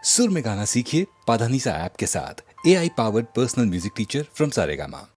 सुर में गाना सीखिए पाधानीसा ऐप के साथ। AI powered personal music teacher from Saregama.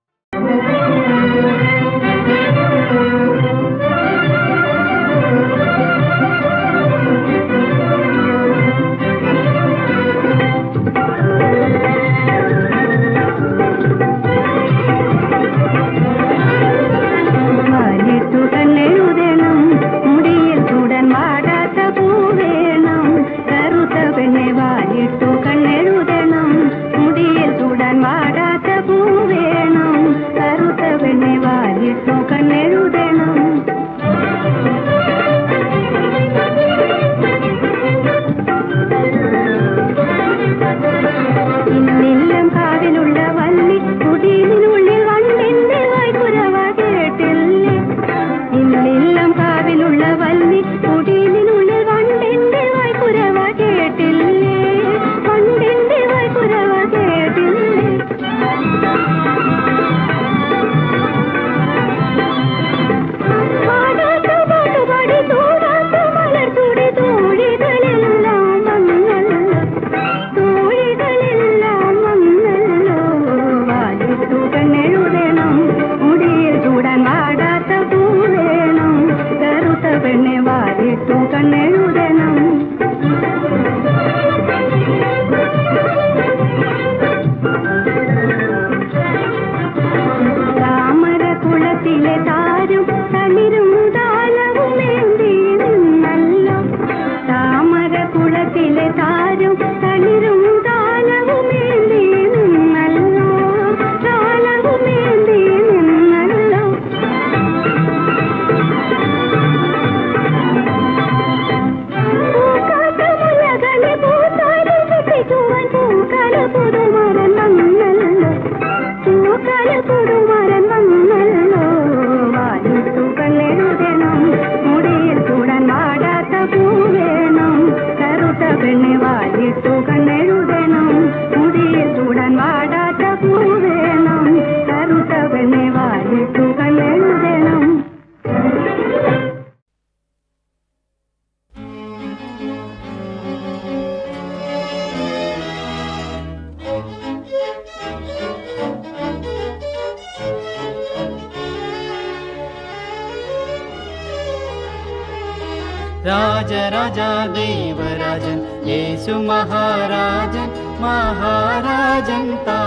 राजा देवराजन येसु महाराजन महाराजंता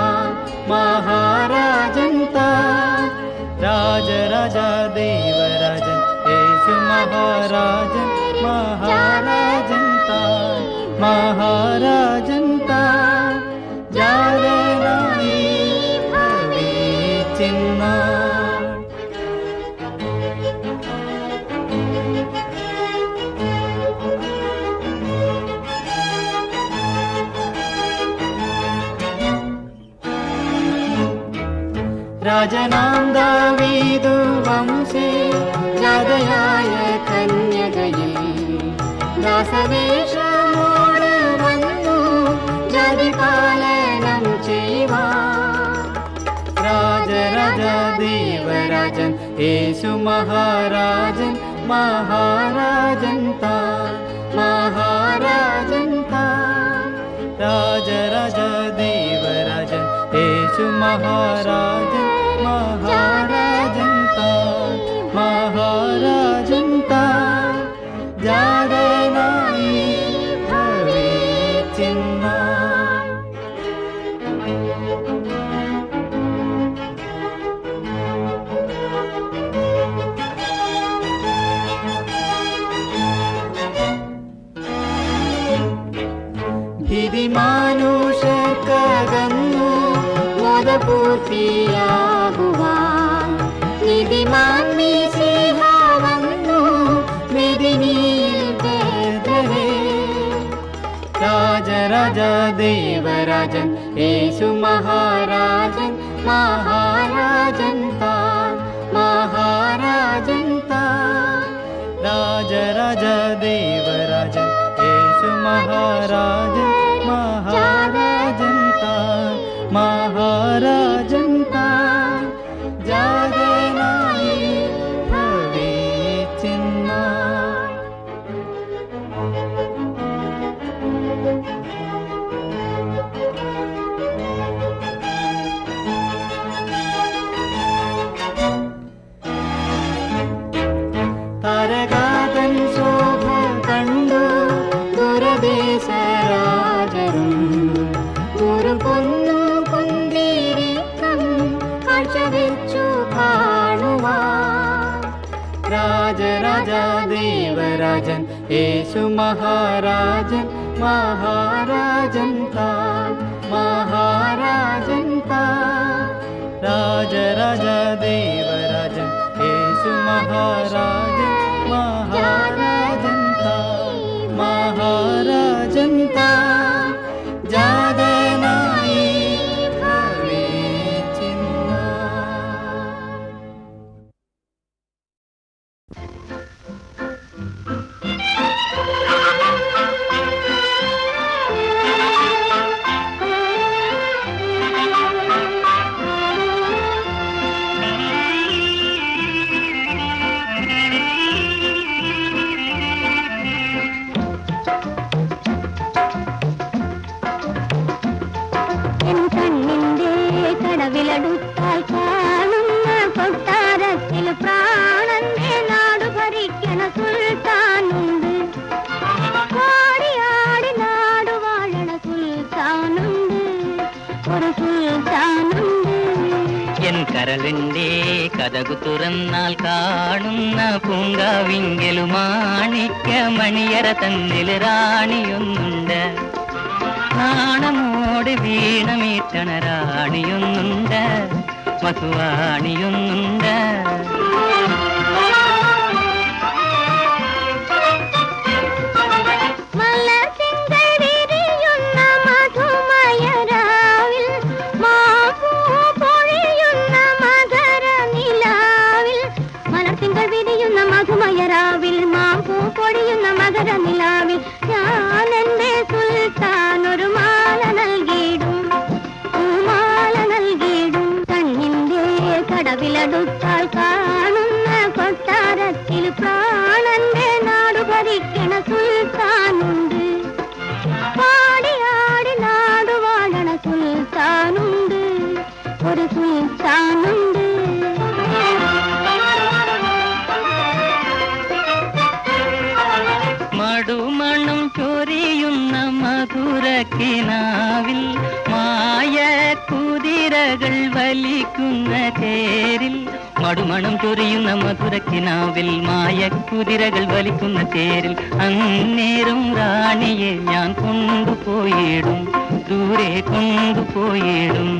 महाराजंता राजा देवराजन येसु महाराजन महाराजंता महाराजंता जारनाई भवे चिन्ना രാജനാം ദാവീദു വംശേ ജാതയായ കന്യകയിൽ ദാസവേഷമോട് വന്നു ജാതിപാലനം ചെയ്യുവാൻ രാജ ദേവരാജൻ യേശു മഹാരാജൻ മഹാരാജൻ താൻ മഹാരാജൻ താൻ രാജ ദേവരാജൻ യേശു മഹാരാജൻ महाराजन तान महाराजन तान जारनाई भवे चिन्ना भिधि मानुषकगन्नु പൂർത്തിയാകുവാൻ നീതിമാൻ മീശിഹ വന്നു മെദിനിയിൽ ബേത്ലഹേം രാജ ദേവരാജൻ യേശു മഹാരാജൻ മഹാരാജൻ താൻ മഹാരാജൻ താൻ രാജ ദേവരാജൻ യേശു മഹാരാജൻ മഹാരാജൻ താൻ महाराजन तान जागनाई भवे चिन्ना രാജരും ഒരു പൊന്നു കുന്തിരിക്കം കാഴ്ച വെച്ചു കാണുവാൻ. രാജരാജദേവരാജൻ യേശു മഹാരാജൻ മഹാരാജൻ താൻ മഹാരാജൻ താൻ. രാജരാജദേവരാജൻ യേശു മഹാരാജൻ മഹാരാജൻ താൻ മഹാരാജൻ താൻ. ജാതനായി ഭവിച്ചിന്ന എൻ കണ്ണിന്റെ കടവിലടുത്താൽ കാണുന്ന കൊട്ടാരത്തിൽ പ്രാണന്റെ നാടു ഭരിക്കണ സുൽത്താനുണ്ട്. ആടി നാടു വാഴണ സുൽത്താനുണ്ട്, ഒരു സുൽത്താനുണ്ട്. എൻ കരളിന്റെ കതകു തുറന്നാൽ കാണുന്ന പൂങ്കാവിങ്കലു മാണിക്യ മണിയറ തന്നിൽ റാണിയൊന്നുണ്ട്. നാണമോട് വീണമീട്ടണ റാണിയൊന്നുണ്ട്, മധുവാണിയൊന്നുണ്ട്. മലർത്തിങ്കൾ വിരിയുന്ന മധുമയരാവിൽ മാപ്പൂ പൊഴിയുന്ന മകര നിലാവിൽ. മലർത്തിങ്കൾ വിരിയുന്ന മധുമയരാവിൽ മാപ്പൂ പൊഴിയുന്ന മകര നിലാവിൽ ഞാൻ എന്റെ സുൽത്താൻ ഒരു മാല നൽകിയിടും, പൂമാല നൽകിയിടും. കണ്ണിന്റെ കടവിലടുത്താൽ കാണുന്ന കൊട്ടാരത്തിൽ പ്രാണന്റെ നാടു ഭരിക്കണ സുൽത്താനുണ്ട്. ആടി നാടു വാഴണ സുൽത്താനുണ്ട്, ഒരു സുൽത്താനുണ്ട്. മടുമണം ചൊരിയുന്ന മധുരക്കിനാവിൽ മായ കുതിരകൾ വലിക്കുന്ന തേരിൽ. മടുമണം ചൊരിയുന്ന മധുരക്കിനാവിൽ മായ കുതിരകൾ വലിക്കുന്ന തേരിൽ അന്നേരം റാണിയെ ഞാൻ കൊണ്ടുപോയിടും, ദൂരെ കൊണ്ടുപോയിടും.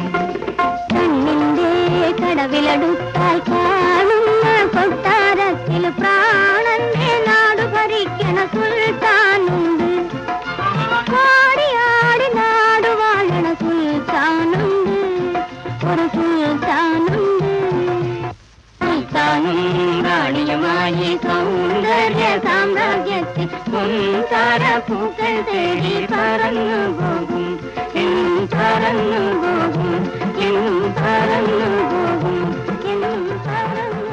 കണ്ണിന്റെ കടവിലടുത്താൽ കാണുന്ന കൊട്ടാരത്തിൽ പ്രാണന്റെ നാടു ഭരിക്കണ സുൽത്താനുണ്ട്. ആടി നാടു വാഴണ സുൽത്താനുണ്ട്, ഒരു സുൽത്താനുണ്ട്. സുൽത്താനും റാണിയുമായി സൗന്ദര്യ സാമ്രാജ്യത്തിൽ പൊൻതാര പൂക്കൾ തേടി പറന്നു പോകും, എന്നും പറന്നു പോകും, എന്നും പറന്നു പോകും, എന്നും പറന്നു പോകും.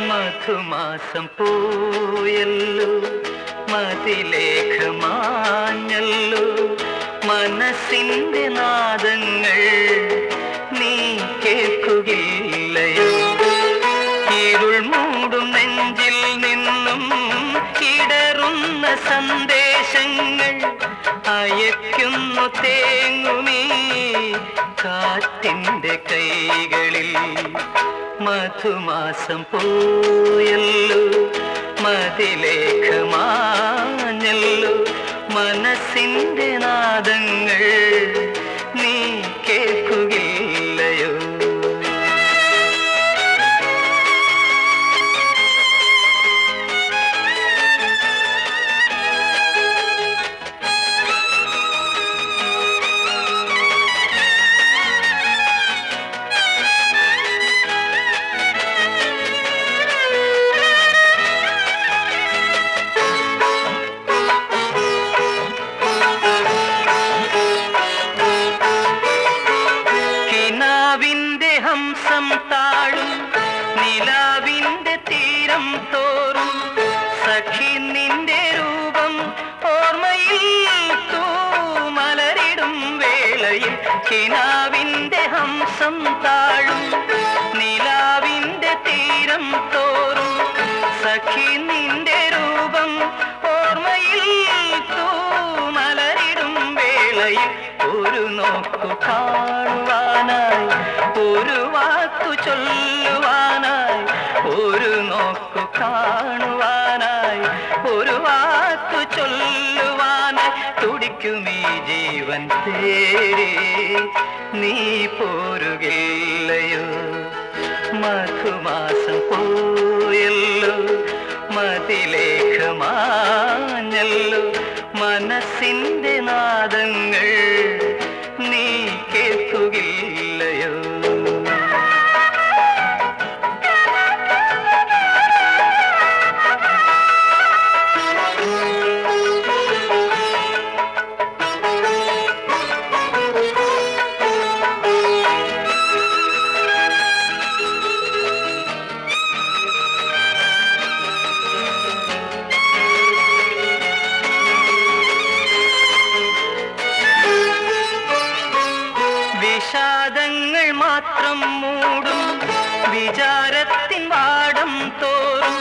മധുമാസം പോയല്ലോ, മതിലേഖമാഞ്ഞല്ലോ, മനസ്സിന്റെ നാദങ്ങൾ നീ കേൾക്കുകയില്ലയോ? ഇരുൾ മൂടും നെഞ്ചിൽ നിന്നും ഇടറുന്ന സന്ദേശങ്ങൾ അയക്കുന്നു തേങ്ങുമീ കാറ്റിന്റെ കൈകളിൽ. മധുമാസം പോയല്ലോ, മതിലേഖമാഞ്ഞല്ലോ, മനസ്സിന്റെ നാദങ്ങൾ നീ കേൾക്കുകയില്ലയോ? കിനാവിന്റെ ഹംസം താഴും നിലാവിന്റെ തീരം തോറും സഖി നിന്റെ രൂപം ഓർമ്മയിൽ തൂമലരിടും വേളയിൽ ഒരു നോക്കു കാണുവാനായി ഒരു വാക്കു ചൊല്ലുവാനായി ഒരു നോക്കു കാണുവാനായി ഒരു വാക്കു ചൊല്ലുവാനായി തുടിക്കുമീ ജീവൻ തേടി നീ പോരുകയില്ലയോ മധുമാസം പോയല്ലോ മതിലേഖമാഞ്ഞല്ലോ മനസ്സിന്റെ നാദങ്ങൾ നീ കേൾക്കുകയില്ലയോ വിഷാദങ്ങൾ മാത്രം മൂടും വിചാരത്തിൻ വാടം തോറും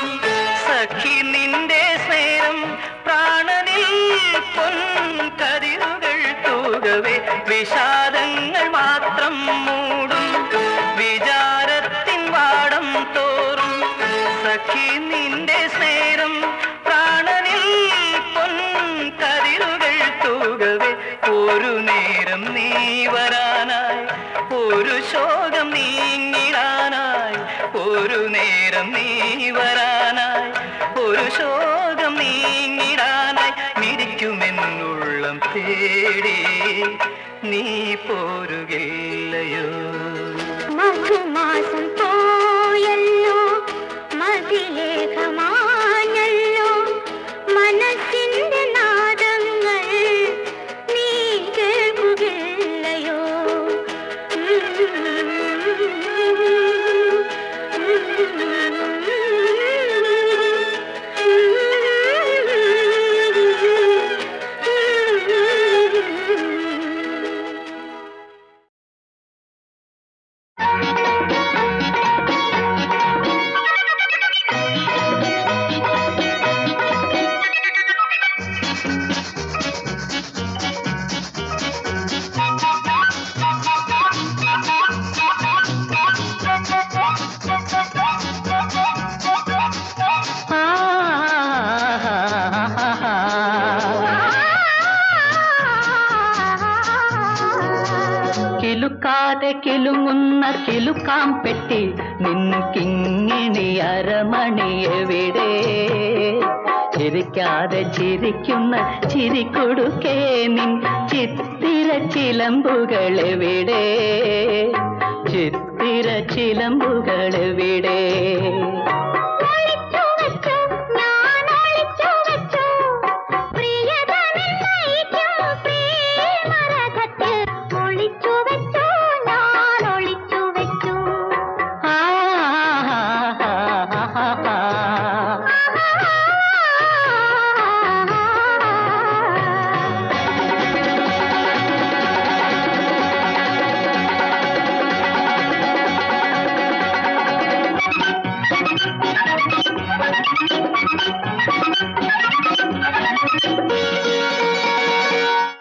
സഖി നിന്റെ സ്നേഹം പ്രാണനിൽ പൊൻകതിരുകൾ തൂകവേ വിഷാദങ്ങൾ മാത്രം മൂടും വിചാരത്തിൻ വാടം തോറും സഖി നിന്റെ സ്നേഹം പ്രാണനിൽ പൊൻകതിരുകൾ തൂകവേ ഒരു നേരം നീ വരാനായി ഒരു ശോകം നീങ്ങിടാനായി ഒരു നേരം നീ വരാനായി ഒരു ശോകം നീങ്ങിടാനായി മിരിക്കുമെന്നുള്ളം തേടി നീ പോരുകയില്ലയോ മധുമാസം പോയല്ലോ മതിലേഖമാഞ്ഞല്ലോ മനസ്സിന്റെ നാദങ്ങൾ നീ കേൾക്കുകയില്ലയോ കിലുക്കാതെ കിലുങ്ങുന്ന കിലുക്കാം പെട്ടി നിൻ കിങ്ങിണി അരമണി എവിടെ ചിരിക്കാതെ ചിരിക്കുന്ന ചിരിക്കൊടുക്കേ നിൻ ചിത്തിര ചിലമ്പുകൾ എവിടെ ചിത്തിര ചിലമ്പുകൾ എവിടെ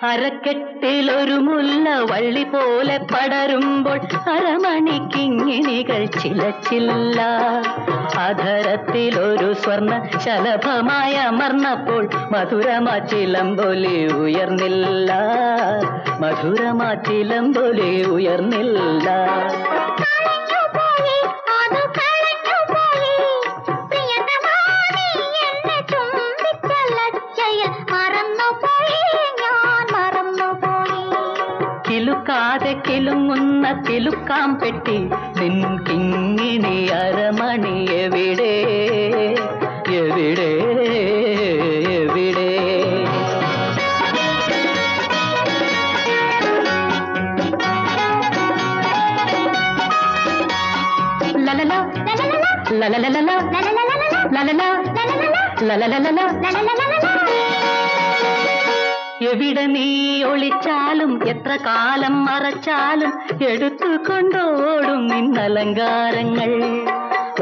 അരക്കെട്ടിലൊരു മുല്ല വള്ളി പോലെ പടരുമ്പോൾ അരമണിക്കിങ്ങിണികൾ ചിലച്ചില്ല അധരത്തിലൊരു സ്വർണ്ണ ശലഭമായി അമർന്നപ്പോൾ മധുരമാ ചിലമ്പൊലി ഉയർന്നില്ല മധുരമാ ചിലമ്പൊലി ഉയർന്നില്ല കിലുക്കാതെ കിലുങ്ങുന്ന കിലുക്കാം പെട്ടി നിൻ കിങ്ങിണി അരമണി എവിടെ എവിടെ എവിടെ ലലല ലലല ലലല ലലല എവിടെ നീ ഒളിച്ചാലും എത്ര കാലം മറച്ചാലും എടുത്തുകൊണ്ടോടും നിന്നലങ്കാരങ്ങൾ.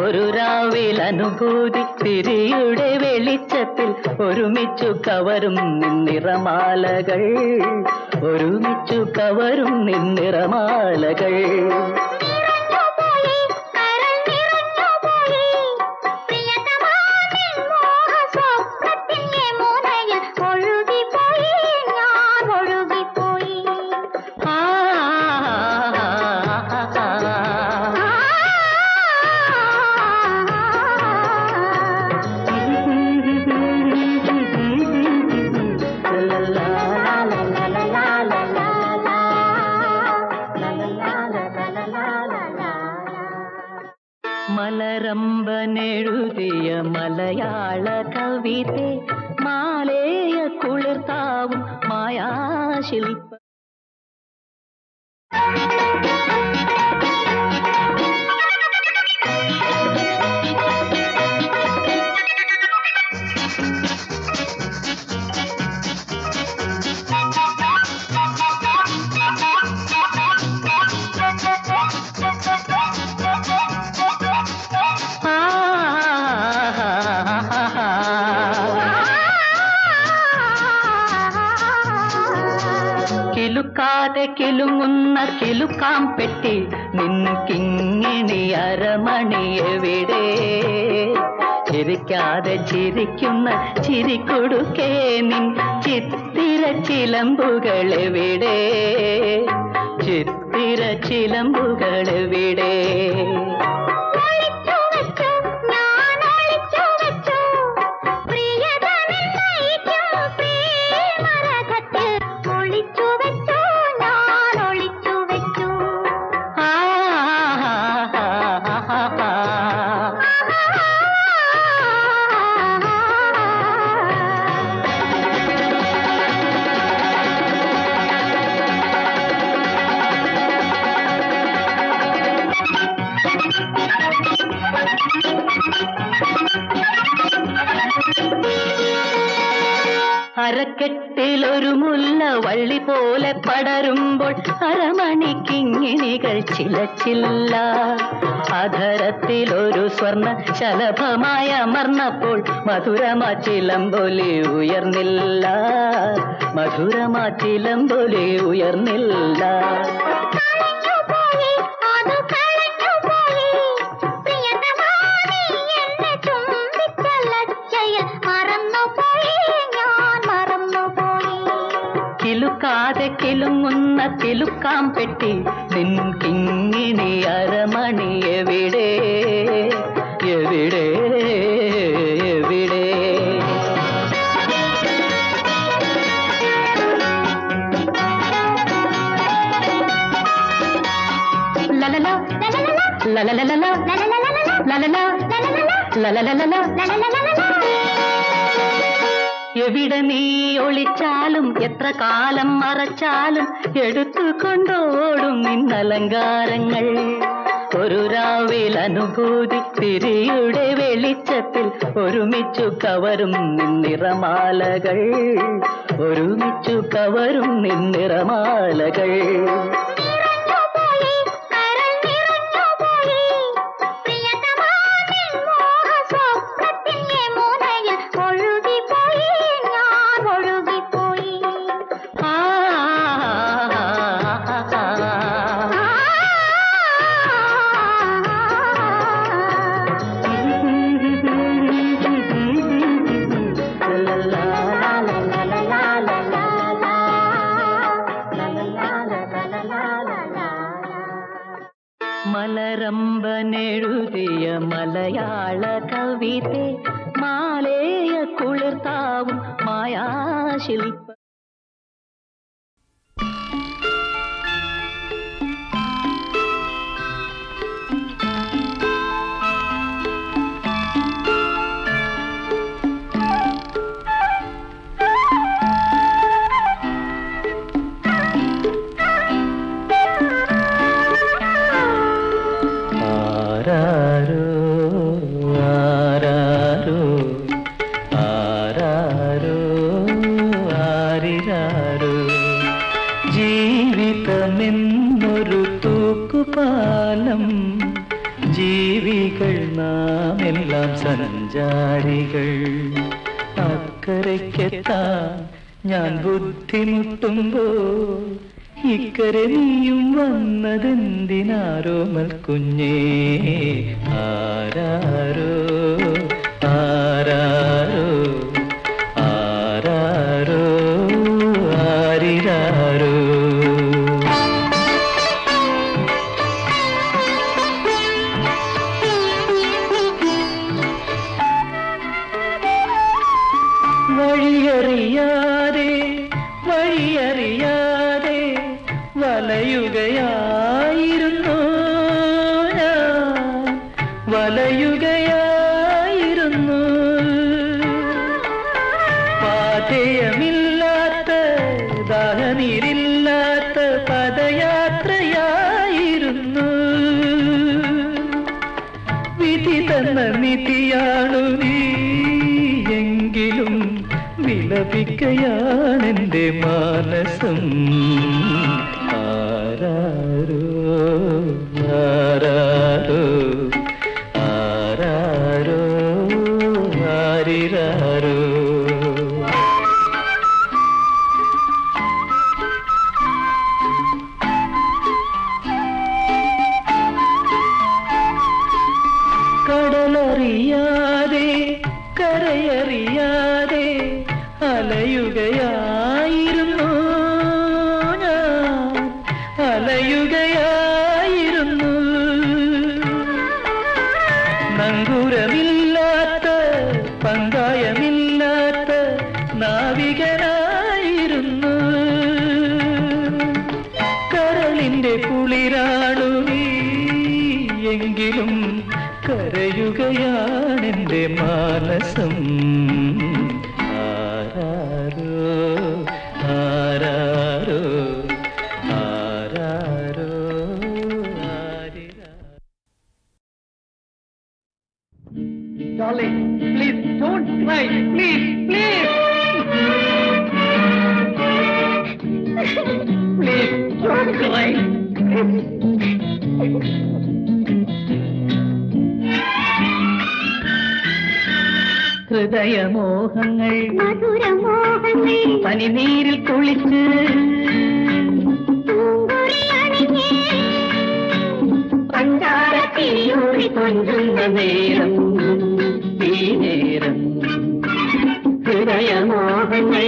ഒരു രാവിൽ അനുഭൂതി തിരിയുടെ വെളിച്ചത്തിൽ ഒരുമിച്ചു കവരും നിന്നിറമാലകൾ, ഒരുമിച്ചു കവരും നിന്നിറമാലകൾ. മലരമ്പനെഴുതിയ മലയാള കവിതേ മാലേയ കുളിർത്താവും മായാശില്പ. കിലുക്കാതെ കിലുങ്ങുന്ന കിലുക്കാം പെട്ടി നിൻ കിങ്ങിണി അരമണി എവിടെ? ചിരിക്കാതെ ചിരിക്കുന്ന ചിരിക്കൊടുക്കേ നിൻ ചിത്തിര ചിലമ്പുകൾ എവിടെ? ചിത്തിര ചിലമ്പുകൾ എവിടെ? അരക്കെട്ടിലൊരു മുല്ല വള്ളി പോലെ പടരുമ്പോൾ അരമണിക്കിങ്ങിണികൾ ചിലച്ചില്ല. അധരത്തിലൊരു സ്വർണ്ണ ശലഭമായ അമർന്നപ്പോൾ മധുരമാച്ചിലമ്പൊലി ഉയർന്നില്ല, മധുരമാച്ചിലമ്പൊലി ഉയർന്നില്ല. കിലുക്കാതെ കിലുങ്ങുന്ന കിലുക്കാം പെട്ടി നിൻ കിങ്ങിണി അരമണി എവിടെ? എവിടെ? എവിടെ? ലലലോ ലലലലലോ ലലലോ ലലലലലോ. എവിടെ നീ ഒളിച്ചാലും എത്ര കാലം മറച്ചാലും എടുത്തുകൊണ്ടോടും നിന്നലങ്കാരങ്ങൾ. ഒരു രാവിൽ അനുഭൂതി തിരിയുടെ വെളിച്ചത്തിൽ ഒരുമിച്ചു കവരും നിന്നിറമാലകൾ, ഒരുമിച്ചു കവരും നിന്നിറമാലകൾ. മലരമ്പനെഴുതിയ മലയാള കവിതേ മാലേയ കുളിർത്താവും മായാശില്പ. ആരാരോ ആരാരോ ആരാരോ ആരാരോ എന്നൊരു തൂക്കുപാലം, ജീവികൾ നാം എല്ലാം സഞ്ചാരികൾ. അക്കരയ്ക്കെത്താൻ ഞാൻ ബുദ്ധിമുട്ടുമ്പോൾ ഇക്കരെ നീയും വന്നതെന്തിനാരോമൽ കുഞ്ഞേ. ആരാരോ ആരാരോ ആരാരോ ആരിരാരോ. വഴിയറിയാതെ വഴിയറിയാതെ വലയുകയായിരുന്നു ഞാൻ, വലയുകയായിരുന്നു. പാതയമില്ലാത്ത ദാഹനീരില്ലാത്ത പദയാത്രയായിരുന്നു. വിധി തന്ന നിധിയാണു നീ എങ്കിലും വിലപിക്കയാണെന്റെ മാനസം. ആരാരോ ആരാരോ ആരാരോ ആരിരാരോ. കടലറിയാതെ കരയറിയാതെ അലയുകയായിരുന്നു ഞാൻ, അലയുകയായിരുന്നു. നങ്കൂരമില്ലാത്ത പങ്കായമില്ലാത്ത നാവികനായിരുന്നു. കരളിന്റെ കുളിരാണു നീ എങ്കിലും കരയുകയാണെന്റെ മാനസം. ആരാരോ ആരാരോ ആരാരോ ആരിരാരോ. Darling, please don't cry. Please, please. Please don't cry. ഹൃദയമോഹങ്ങൾ മധുരമോഹങ്ങൾ പനിനീരിൽ കുളിച്ച് പഞ്ചാരത്തിയൂറി കൊഞ്ചുന്ന നേരം, ഈ നേരം ഹൃദയമോഹങ്ങൾ.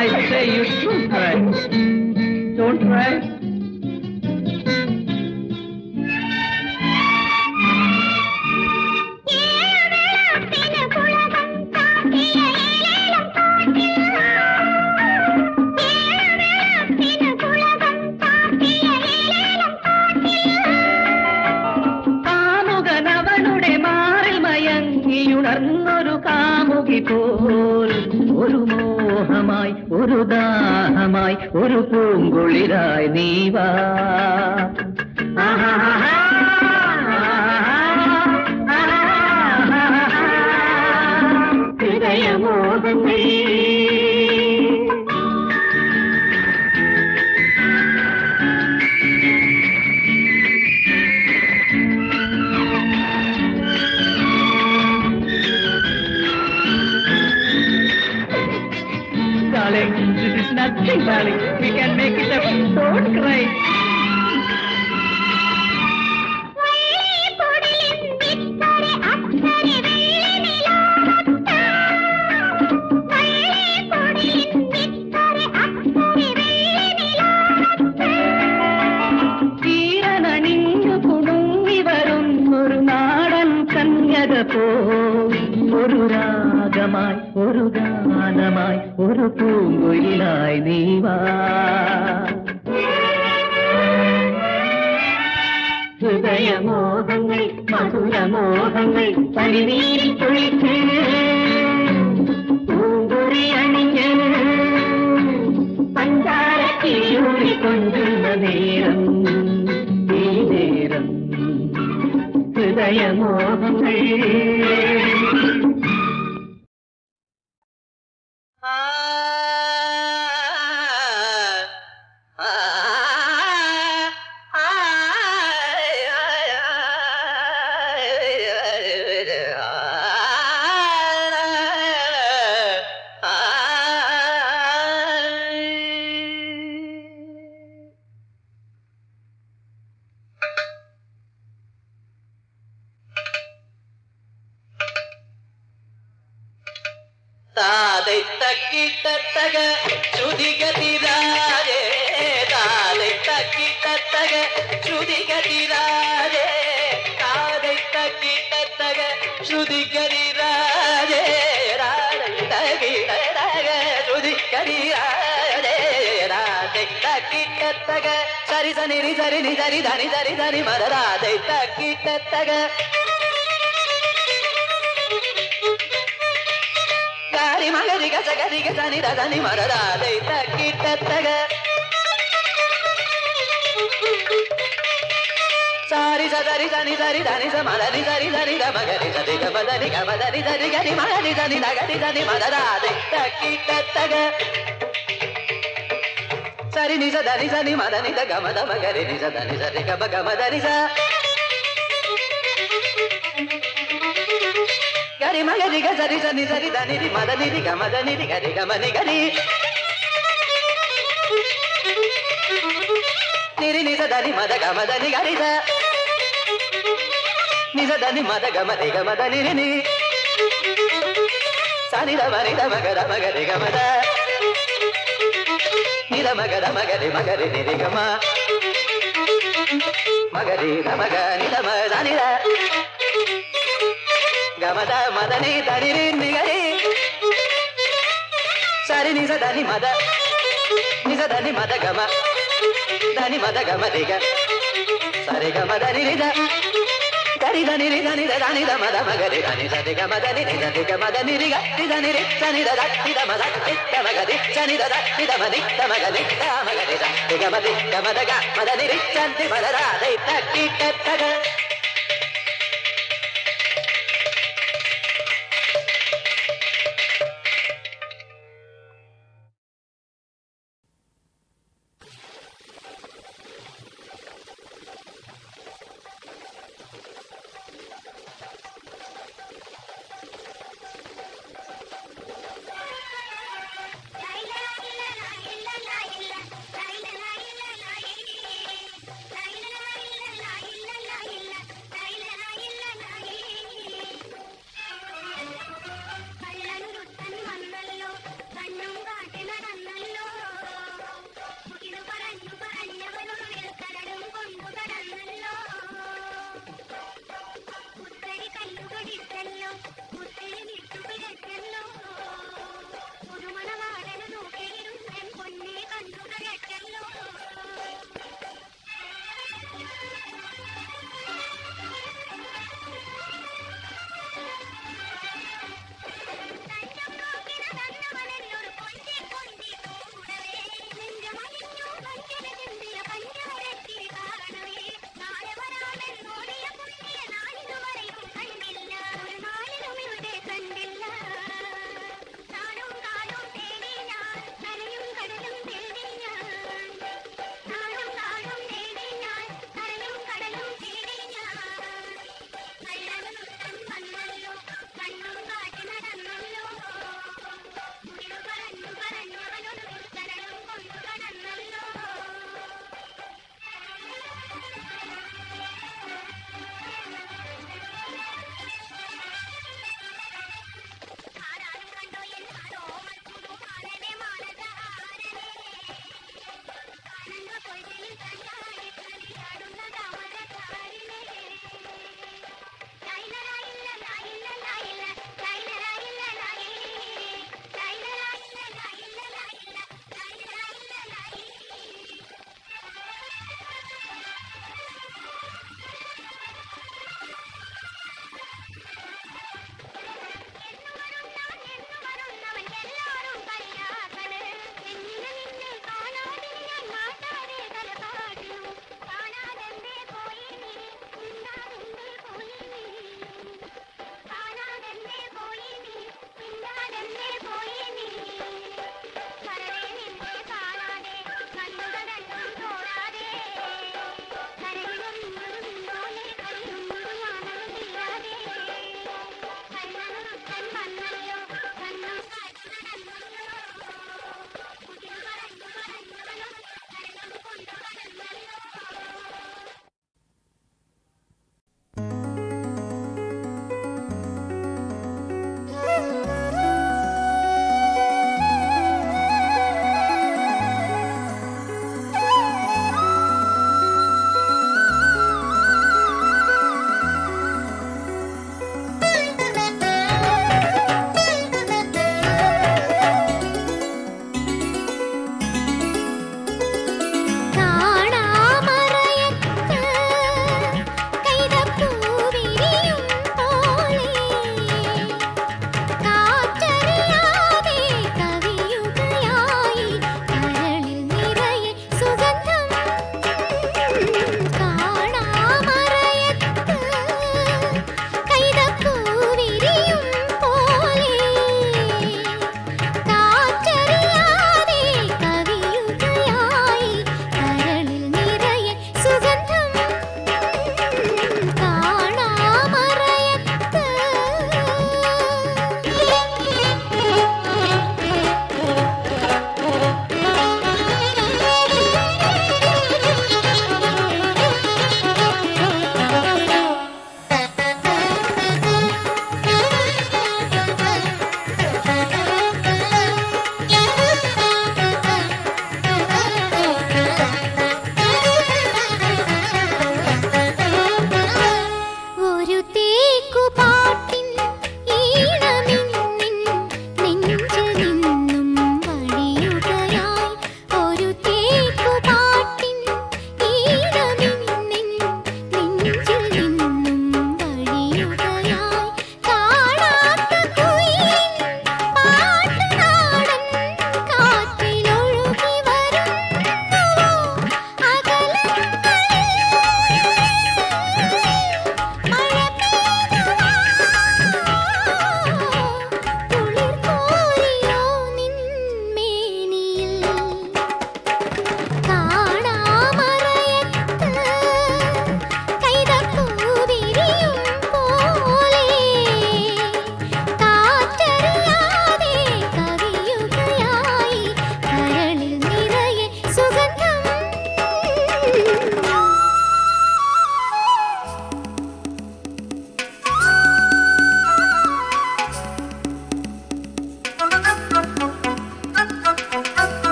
I say you should cry. Don't cry. കാമുകനവളുടെ മാറിൽ മയങ്ങിയുണർന്നൊരു കാമുകി പോൽ, ഒരു മോഹമായി ഒരു ദാഹമായി ഒരു പൂങ്കുളിരായി നീ വാ. ഹൃദയമോഹങ്ങൾ. Darling, this is nothing, darling. We can make it up. Don't cry. തീരനണിഞ്ഞു കുടുങ്ങി വരുന്നൊരു നാടൻ കന്യക പോ, ഒരു രാഗമായി ഒരു ഗാനമായി ഒരു പൂങ്കുയിലായി നീ വാ. ഹൃദയമോഹങ്ങൾ മധുരമോഹങ്ങൾ പനിനീരിൽ കുളിച്ച് പൂങ്കുറി അണിഞ്ഞ് പഞ്ചാരത്തിയൂറി കൊഞ്ചുന്ന നേരം, ഈ നേരം ഹൃദയ ഹൃദയമോഹങ്ങൾ தாதை தக்கிட்டத்தக சுதிகதிராஜே தாதை தக்கிட்டத்தக சுதிகதிராஜே தாதை தக்கிட்டத்தக சுதிகதிராஜே ராதை தகிடதக சுதிகதிராஜே ராதை தக்கிட்டத்தக சரி சனி சரி நி சரி தனி சரி தனி மத Radhai தக்கிட்டத்தக Gari magari ga sagari ga sani da sani marada de takittaga Sari sagari sani sari dani sa maradi sari sari da magari sadi ga madani sari gari magari sani da gari sani marada de takittaga Sari ni sa dani sani madani da ga mada magari ni sa dani sari ga ga madani sa Gari magari ga sari sani sari dani di madani di ga madani di gari ga mani gari Niri ni sa dani mada ga madani gari sa Ni sa dani mada ga madani ni Sani da mani da magari ga mada Ni da magari ni ga ma Magari da magani da mazani da Gamada madani dani ni gari Sari ni sa dani mada gama Dani mada gama diga Sari gama dani ni da Gari dani ni dani da dani da mada magari dani sa diga madani ni da diga madani ni ga di dani ri dani da di da mada di da magadi dani da di da madi da magadi da magadi da diga madi da mada ga madani ri dani mada da dai ta ki ta